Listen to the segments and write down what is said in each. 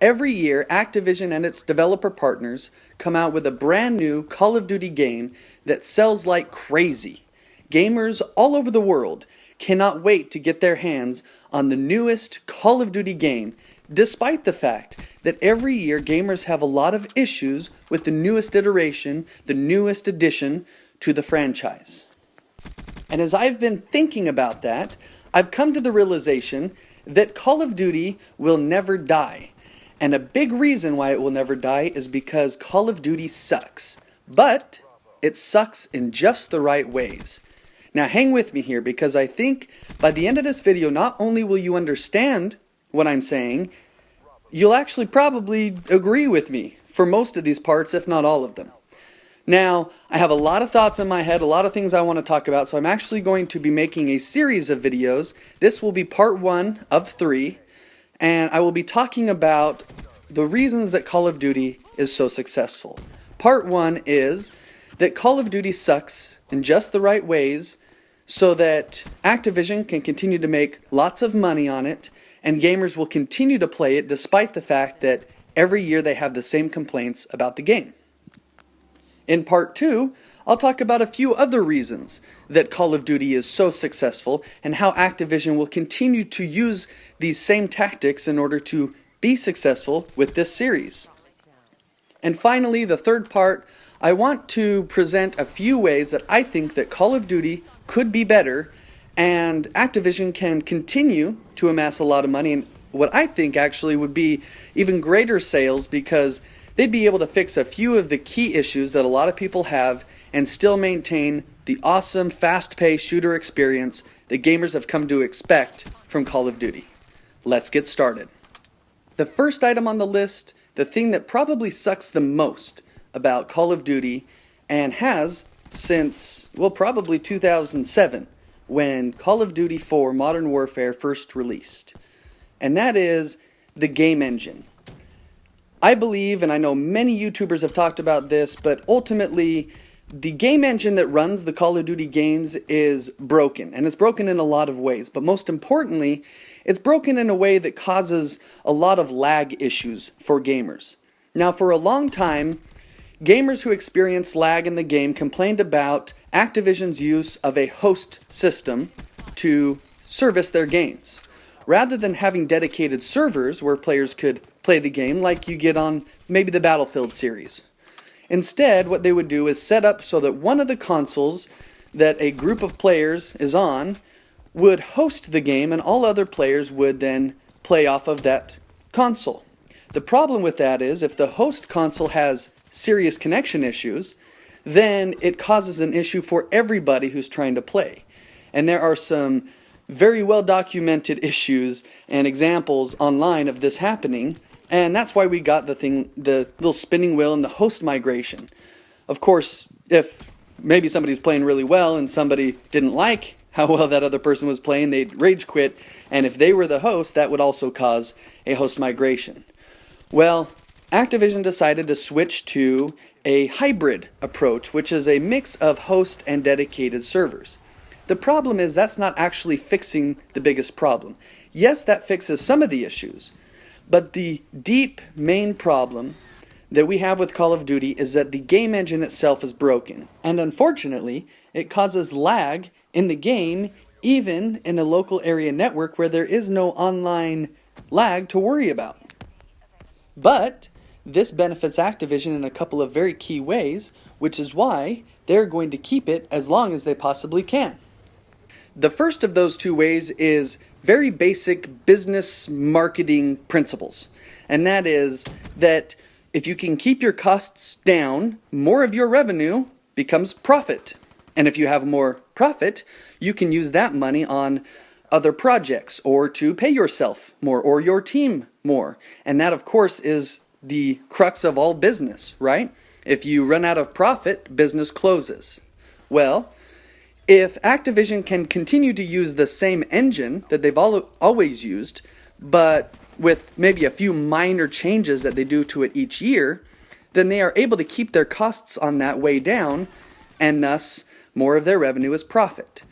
Every year, Activision and its developer partners come out with a brand new Call of Duty game that sells like crazy. Gamers all over the world cannot wait to get their hands on the newest Call of Duty game, despite the fact that every year gamers have a lot of issues with the newest iteration, the newest addition to the franchise. And as I've been thinking about that, I've come to the realization that Call of Duty will never die. And a big reason why it will never die is because Call of Duty sucks. But it sucks in just the right ways. Now hang with me here, because I think by the end of this video, not only will you understand what I'm saying, you'll actually probably agree with me for most of these parts, if not all of them. Now, I have a lot of thoughts in my head, a lot of things I want to talk about, so I'm actually going to be making a series of videos. This will be part 1 of 3. And I will be talking about the reasons that Call of Duty is so successful. Part 1 is that Call of Duty sucks in just the right ways so that Activision can continue to make lots of money on it, and gamers will continue to play it despite the fact that every year they have the same complaints about the game. In part 2, I'll talk about a few other reasons that Call of Duty is so successful and how Activision will continue to use these same tactics in order to be successful with this series. And finally, the third part, I want to present a few ways that I think that Call of Duty could be better and Activision can continue to amass a lot of money, and what I think actually would be even greater sales, because they'd be able to fix a few of the key issues that a lot of people have and still maintain the awesome, fast-paced shooter experience that gamers have come to expect from Call of Duty. Let's get started. The first item on the list, the thing that probably sucks the most about Call of Duty, and has since, well, probably 2007, when Call of Duty 4 Modern Warfare first released. And that is the game engine. I believe, and I know many YouTubers have talked about this, but ultimately, the game engine that runs the Call of Duty games is broken. And it's broken in a lot of ways. But most importantly, it's broken in a way that causes a lot of lag issues for gamers. Now, for a long time, gamers who experienced lag in the game complained about Activision's use of a host system to service their games. Rather than having dedicated servers where players could play the game like you get on maybe the Battlefield series. Instead, what they would do is set up so that one of the consoles that a group of players is on would host the game, and all other players would then play off of that console. The problem with that is if the host console has serious connection issues, then it causes an issue for everybody who's trying to play. And there are some very well documented issues and examples online of this happening, and that's why we got the little spinning wheel and the host migration. Of course, if maybe somebody's playing really well and somebody didn't like how well that other person was playing, they'd rage quit, and if they were the host, that would also cause a host migration. Well, Activision decided to switch to a hybrid approach, which is a mix of host and dedicated servers. The problem is that's not actually fixing the biggest problem. Yes, that fixes some of the issues, but the deep main problem that we have with Call of Duty is that the game engine itself is broken. And unfortunately, it causes lag in the game, even in a local area network where there is no online lag to worry about. But this benefits Activision in a couple of very key ways, which is why they're going to keep it as long as they possibly can. The first of those two ways is very basic business marketing principles. And that is that if you can keep your costs down, more of your revenue becomes profit. And if you have more profit, you can use that money on other projects or to pay yourself more or your team more. And that, of course, is the crux of all business, right? If you run out of profit, business closes. Well, if Activision can continue to use the same engine that they've always used, but with maybe a few minor changes that they do to it each year, then they are able to keep their costs on that way down, and thus more of their revenue is profit.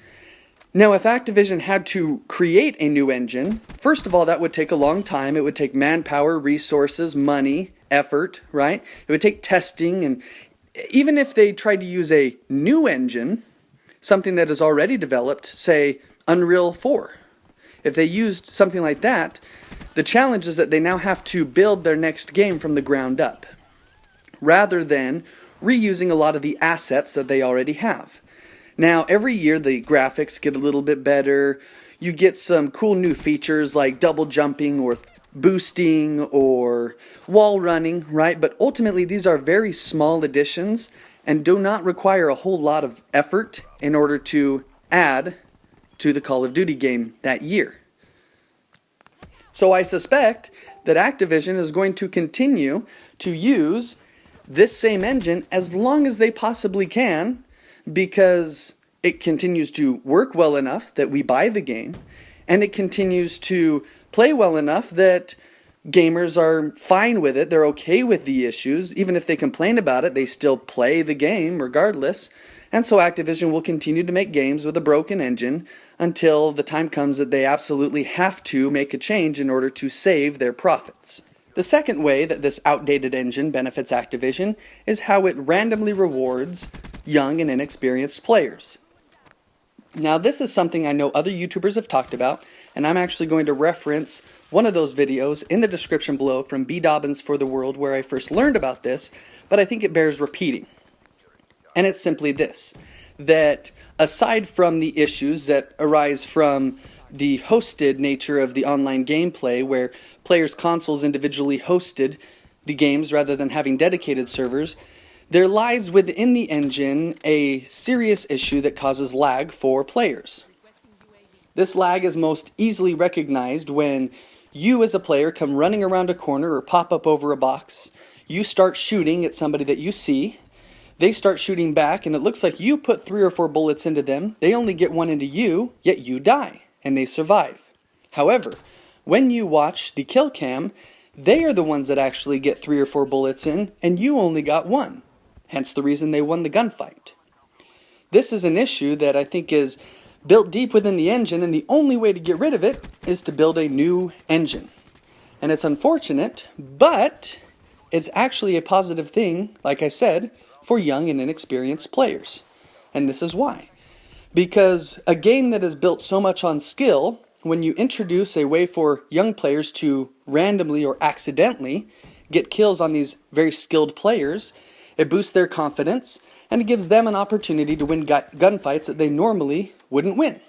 Now, if Activision had to create a new engine, first of all, that would take a long time. It would take manpower, resources, money, effort, right? It would take testing, and even if they tried to use a new engine, something that is already developed, say Unreal 4, if they used something like that, the challenge is that they now have to build their next game from the ground up, rather than reusing a lot of the assets that they already have. Now, every year the graphics get a little bit better. You get some cool new features like double jumping or boosting or wall running, right? But ultimately these are very small additions and do not require a whole lot of effort in order to add to the Call of Duty game that year. So I suspect that Activision is going to continue to use this same engine as long as they possibly can, because it continues to work well enough that we buy the game, and it continues to play well enough that gamers are fine with it. They're okay with the issues. Even if they complain about it, they still play the game regardless. And so Activision will continue to make games with a broken engine until the time comes that they absolutely have to make a change in order to save their profits. The second way that this outdated engine benefits Activision is how it randomly rewards young and inexperienced players. Now, this is something I know other YouTubers have talked about, and I'm actually going to reference one of those videos in the description below from B. Dobbins for the World, where I first learned about this, but I think it bears repeating. And it's simply this, that aside from the issues that arise from the hosted nature of the online gameplay, where players' consoles individually hosted the games rather than having dedicated servers, there lies within the engine a serious issue that causes lag for players. This lag is most easily recognized when you as a player come running around a corner or pop up over a box, you start shooting at somebody that you see, they start shooting back, and it looks like you put 3 or 4 bullets into them, they only get 1 into you, yet you die, and they survive. However, when you watch the kill cam, they are the ones that actually get 3 or 4 bullets in, and you only got 1. Hence the reason they won the gunfight. This is an issue that I think is built deep within the engine, and the only way to get rid of it is to build a new engine. And it's unfortunate, but it's actually a positive thing, like I said, for young and inexperienced players. And this is why. Because a game that is built so much on skill, when you introduce a way for young players to randomly or accidentally get kills on these very skilled players, it boosts their confidence, and it gives them an opportunity to win gunfights that they normally wouldn't win.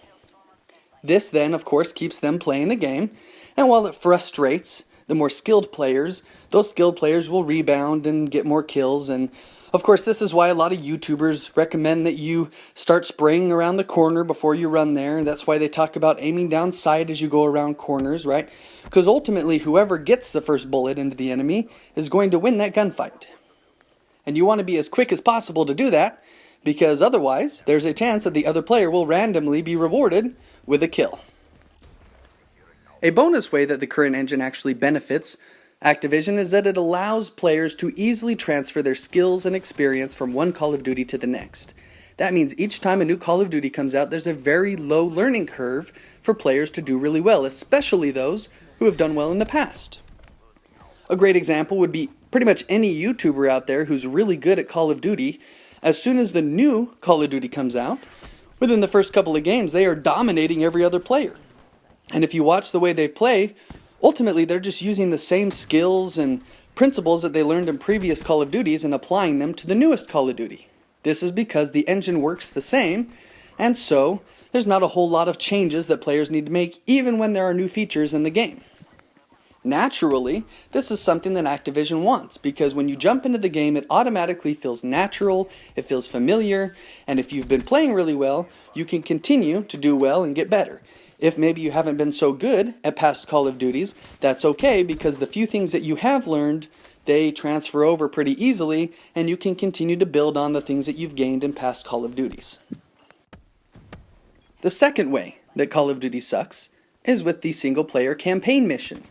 This then, of course, keeps them playing the game, and while it frustrates the more skilled players, those skilled players will rebound and get more kills. And of course, this is why a lot of YouTubers recommend that you start spraying around the corner before you run there. And that's why they talk about aiming down sight as you go around corners, right? Because ultimately, whoever gets the first bullet into the enemy is going to win that gunfight. And you want to be as quick as possible to do that, because otherwise, there's a chance that the other player will randomly be rewarded with a kill. A bonus way that the current engine actually benefits Activision is that it allows players to easily transfer their skills and experience from one Call of Duty to the next. That means each time a new Call of Duty comes out, there's a very low learning curve for players to do really well, especially those who have done well in the past. A great example would be pretty much any YouTuber out there who's really good at Call of Duty. As soon as the new Call of Duty comes out, within the first couple of games, they are dominating every other player. And if you watch the way they play, ultimately they're just using the same skills and principles that they learned in previous Call of Duties and applying them to the newest Call of Duty. This is because the engine works the same, and so there's not a whole lot of changes that players need to make even when there are new features in the game. Naturally, this is something that Activision wants, because when you jump into the game, it automatically feels natural, it feels familiar, and if you've been playing really well, you can continue to do well and get better. If maybe you haven't been so good at past Call of Duties, that's okay, because the few things that you have learned, they transfer over pretty easily, and you can continue to build on the things that you've gained in past Call of Duties. The second way that Call of Duty sucks is with the single-player campaign mission.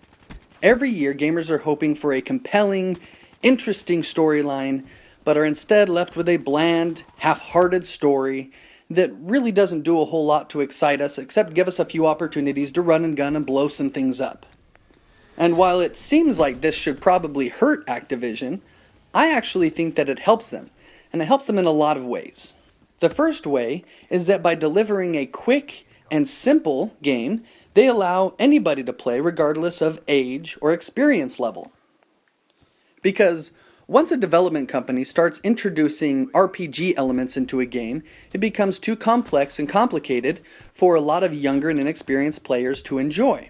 Every year, gamers are hoping for a compelling, interesting storyline, but are instead left with a bland, half-hearted story that really doesn't do a whole lot to excite us except give us a few opportunities to run and gun and blow some things up. And while it seems like this should probably hurt Activision, I actually think that it helps them, and it helps them in a lot of ways. The first way is that by delivering a quick and simple game, they allow anybody to play regardless of age or experience level. Because once a development company starts introducing RPG elements into a game, it becomes too complex and complicated for a lot of younger and inexperienced players to enjoy.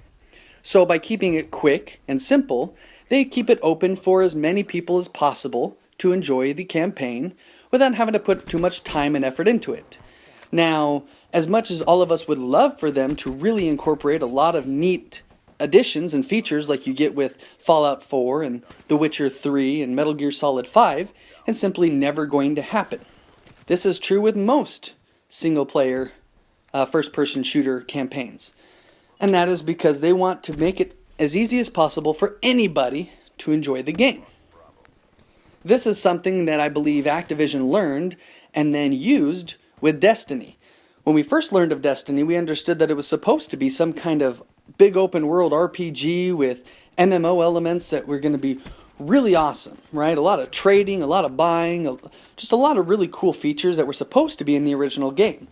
So by keeping it quick and simple, they keep it open for as many people as possible to enjoy the campaign without having to put too much time and effort into it. Now, as much as all of us would love for them to really incorporate a lot of neat additions and features like you get with Fallout 4 and The Witcher 3 and Metal Gear Solid 5, it's simply never going to happen. This is true with most single-player first-person shooter campaigns. And that is because they want to make it as easy as possible for anybody to enjoy the game. This is something that I believe Activision learned and then used with Destiny. When we first learned of Destiny, we understood that it was supposed to be some kind of big open world RPG with MMO elements that were going to be really awesome, right? A lot of trading, a lot of buying, just a lot of really cool features that were supposed to be in the original game.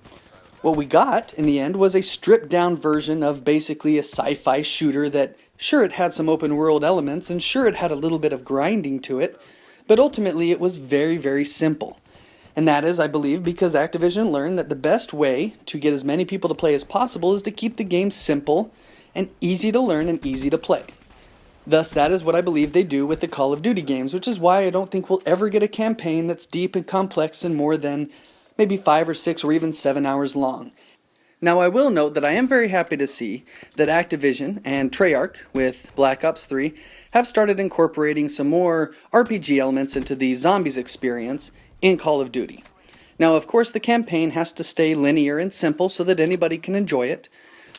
What we got in the end was a stripped down version of basically a sci-fi shooter that, sure, it had some open world elements and sure, it had a little bit of grinding to it, but ultimately it was very, very simple. And that is, I believe, because Activision learned that the best way to get as many people to play as possible is to keep the game simple and easy to learn and easy to play. Thus, that is what I believe they do with the Call of Duty games, which is why I don't think we'll ever get a campaign that's deep and complex and more than maybe 5 or 6 or even 7 hours long. Now, I will note that I am very happy to see that Activision and Treyarch with Black Ops 3 have started incorporating some more RPG elements into the zombies experience in Call of Duty. Now, of course, the campaign has to stay linear and simple so that anybody can enjoy it,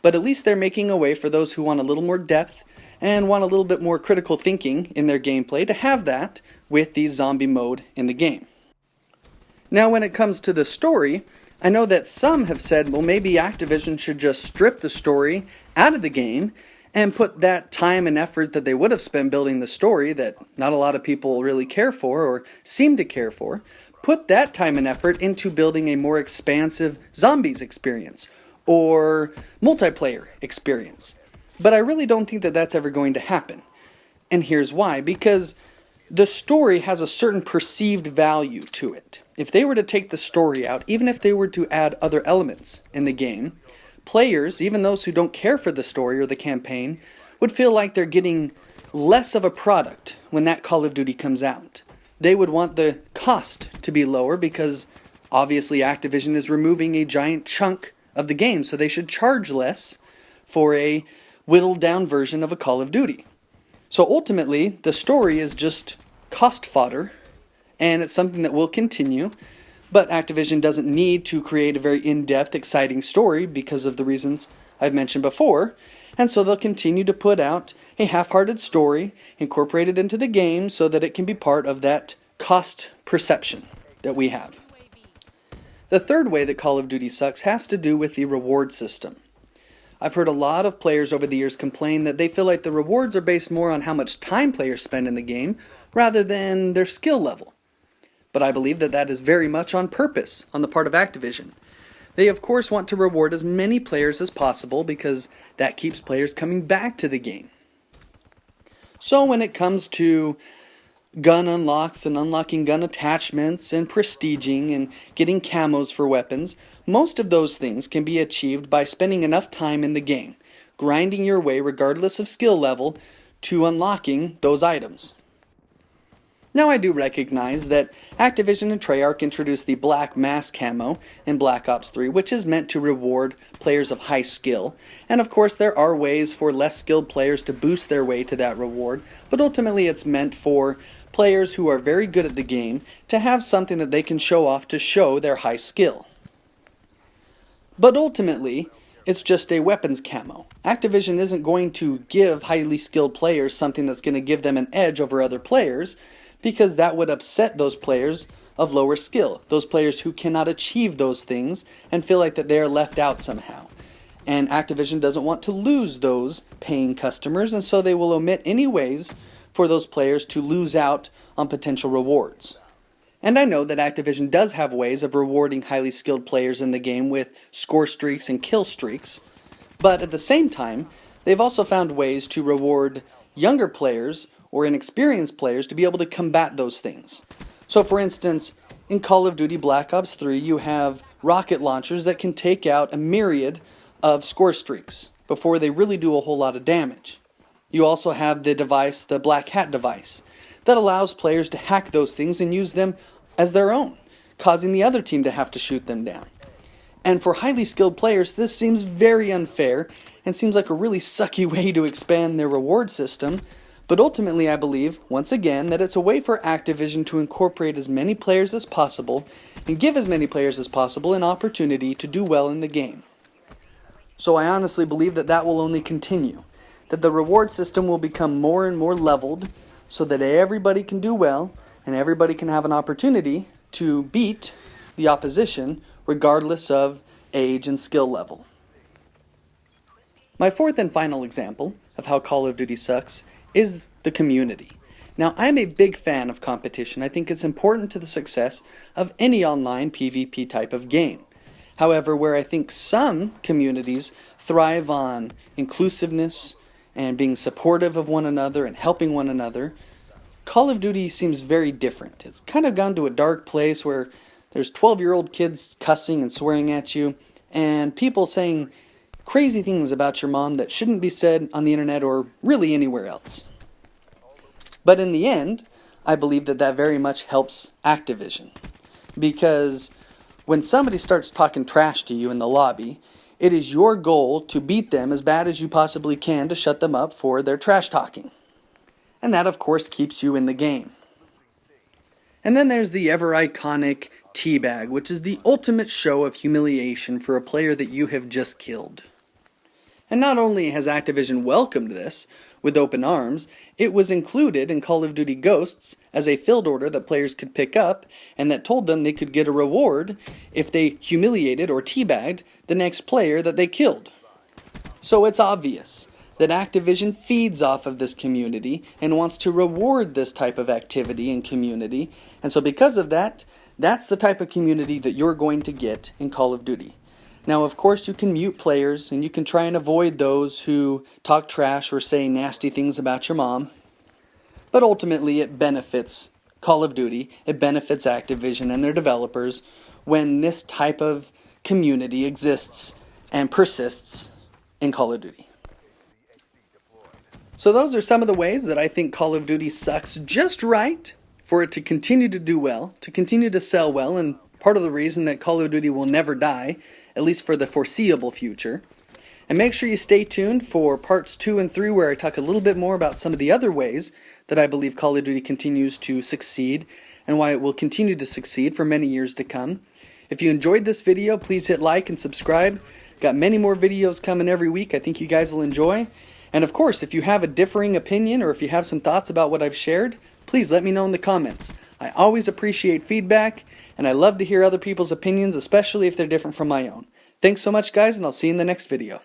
but at least they're making a way for those who want a little more depth and want a little bit more critical thinking in their gameplay to have that with the zombie mode in the game. Now, when it comes to the story, I know that some have said, well, maybe Activision should just strip the story out of the game and put that time and effort that they would have spent building the story that not a lot of people really care for or seem to care for, put that time and effort into building a more expansive zombies experience or multiplayer experience. But I really don't think that that's ever going to happen. And here's why. Because the story has a certain perceived value to it. If they were to take the story out, even if they were to add other elements in the game, players, even those who don't care for the story or the campaign, would feel like they're getting less of a product when that Call of Duty comes out. They would want the cost to be lower because obviously Activision is removing a giant chunk of the game, so they should charge less for a whittled down version of a Call of Duty. So ultimately, the story is just cost fodder, and it's something that will continue, but Activision doesn't need to create a very in-depth, exciting story because of the reasons I've mentioned before, and so they'll continue to put out a half-hearted story incorporated into the game so that it can be part of that cost perception that we have. The third way that Call of Duty sucks has to do with the reward system. I've heard a lot of players over the years complain that they feel like the rewards are based more on how much time players spend in the game rather than their skill level. But I believe that that is very much on purpose on the part of Activision. They of course want to reward as many players as possible because that keeps players coming back to the game. So when it comes to gun unlocks and unlocking gun attachments and prestiging and getting camos for weapons, most of those things can be achieved by spending enough time in the game, grinding your way regardless of skill level to unlocking those items. Now I do recognize that Activision and Treyarch introduced the Black Mask camo in Black Ops 3, which is meant to reward players of high skill, and of course there are ways for less skilled players to boost their way to that reward, but ultimately it's meant for players who are very good at the game to have something that they can show off to show their high skill. But ultimately, it's just a weapons camo. Activision isn't going to give highly skilled players something that's going to give them an edge over other players, because that would upset those players of lower skill, those players who cannot achieve those things and feel like that they are left out somehow. And Activision doesn't want to lose those paying customers, and so they will omit any ways for those players to lose out on potential rewards. And I know that Activision does have ways of rewarding highly skilled players in the game with score streaks and kill streaks, but at the same time, they've also found ways to reward younger players or inexperienced players to be able to combat those things. So for instance, in Call of Duty Black Ops 3, you have rocket launchers that can take out a myriad of score streaks before they really do a whole lot of damage. You also have the device, the Black Hat device, that allows players to hack those things and use them as their own, causing the other team to have to shoot them down. And for highly skilled players, this seems very unfair and seems like a really sucky way to expand their reward system. But ultimately, I believe, once again, that it's a way for Activision to incorporate as many players as possible and give as many players as possible an opportunity to do well in the game. So I honestly believe that that will only continue, that the reward system will become more and more leveled so that everybody can do well and everybody can have an opportunity to beat the opposition regardless of age and skill level. My fourth and final example of how Call of Duty sucks is the community. Now, I'm a big fan of competition. I think it's important to the success of any online PvP type of game. However, where I think some communities thrive on inclusiveness and being supportive of one another and helping one another, Call of Duty seems very different. It's kind of gone to a dark place where there's 12-year-old kids cussing and swearing at you, and people saying crazy things about your mom that shouldn't be said on the internet or really anywhere else. But in the end, I believe that that very much helps Activision. Because when somebody starts talking trash to you in the lobby, it is your goal to beat them as bad as you possibly can to shut them up for their trash talking. And that, of course, keeps you in the game. And then there's the ever iconic teabag, which is the ultimate show of humiliation for a player that you have just killed. And not only has Activision welcomed this with open arms, it was included in Call of Duty Ghosts as a field order that players could pick up and that told them they could get a reward if they humiliated or teabagged the next player that they killed. So it's obvious that Activision feeds off of this community and wants to reward this type of activity and community, and so because of that, that's the type of community that you're going to get in Call of Duty. Now, of course, you can mute players, and you can try and avoid those who talk trash or say nasty things about your mom. But ultimately, it benefits Call of Duty, it benefits Activision and their developers when this type of community exists and persists in Call of Duty. So those are some of the ways that I think Call of Duty sucks just right for it to continue to do well, to continue to sell well, and part of the reason that Call of Duty will never die, at least for the foreseeable future. And make sure you stay tuned for parts 2 and 3 where I talk a little bit more about some of the other ways that I believe Call of Duty continues to succeed and why it will continue to succeed for many years to come. If you enjoyed this video, please hit like and subscribe. Got many more videos coming every week I think you guys will enjoy. And of course, if you have a differing opinion or if you have some thoughts about what I've shared, please let me know in the comments. I always appreciate feedback, and I love to hear other people's opinions, especially if they're different from my own. Thanks so much, guys, and I'll see you in the next video.